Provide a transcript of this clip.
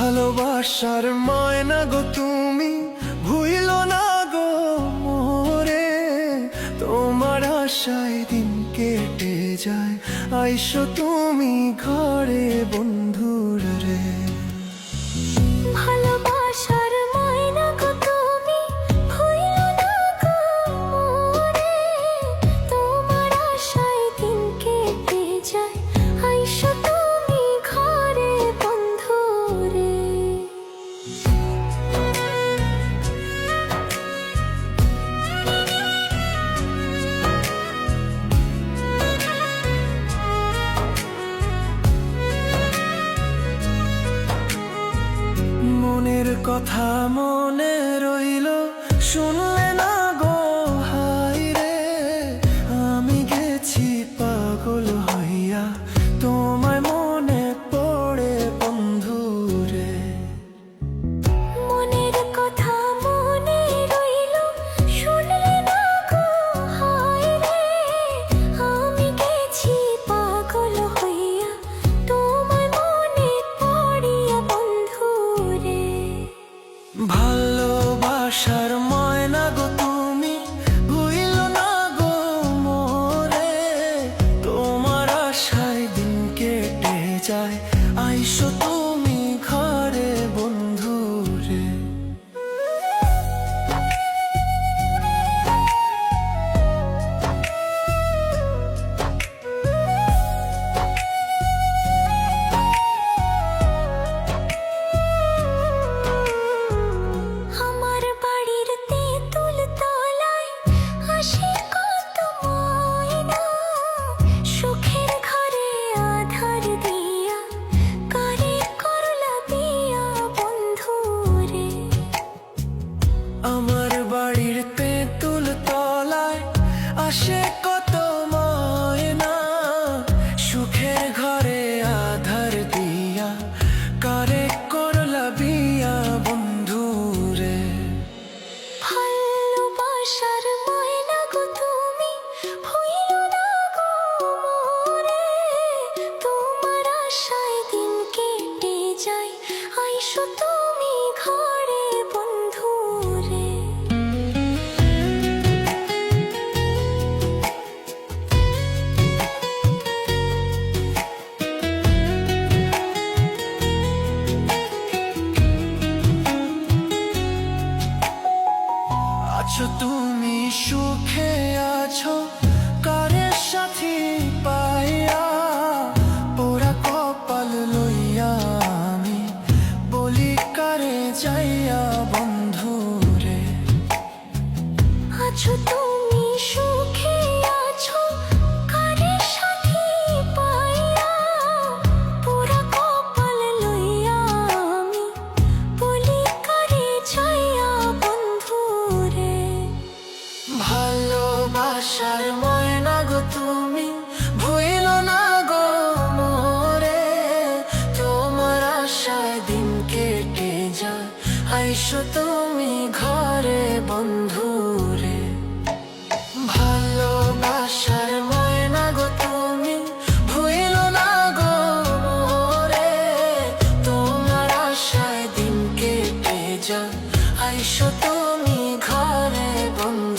ভালোবাসার ময়না গো তুমি ভুইলো না গো মোরে, তোমার আশায় দিন কেটে যায়, আইসো তুমি ঘরে বন্ধুর রে। ভালোবাসার ময়না গো তুমি ভুইলো না গো মোরে, তোমার আশায় দিন কেটে যায়, আইসো তুমি ঘরে বন্ধুরে। মনের কথা মনে রইল, শুনলে না গো হাই রে, আমি গেছি পাগল হইয়া, তোমায় মনে পড়ে বন্ধু রে। মনের কথা মনে রইল, শুনলে না গো হায় রে, আমি গেছি পাগল হইয়া, তোমায় মনে পড়িয়া বন্ধু রে। ভালোবাসার ময়না গো তুমি ভুইলো না গো মোরে, তোমার আশায় দিন কেটে যায়, আইসো তুমি ঘরে বন্ধু রে। আমার বাড়ির তেঁতুল তলায় আসে কত ময়না, সুখের ঘরে আধার দিয়া, করে করলা বিয়া বন্ধু রে। আমার বাড়ির তেঁতুল তলায় আসে কত ময়না, সুখের ঘরে আধার দিয়া, কারে করলা বিয়া বন্ধু রে। ভালোবাসার ময়না গো তুমি ভুইলো না গো মোরে, তোমার আশায় দিন কেটে যায়, আইসো তুমি ঘরে বন্ধু রে। আছো তুমি সুখে আছো, কারে সাথী পাইয়া, পোড়া কপাল লইয়া আমি বলি কারে যাইয়া বন্ধু রে। আছো তুমি সুখে আছো, কারে সাথী পাইয়া, পুরা কপাল লইয়া আমি বলি কারে যাইয়া বন্ধু রে। ভালোবাসার ময়না গো তুমি ভুইলো না গো মোরে, তোমার আশায় দিন কেটে যায়, আইসো তুমি ঘরে বন্ধু রে। ভালোবাসার ময়না গো তুমি ভুইলো না গো মোরে, তোমার আশায় দিন কেটে যায়, আইসো তুমি ঘরে বন্ধু।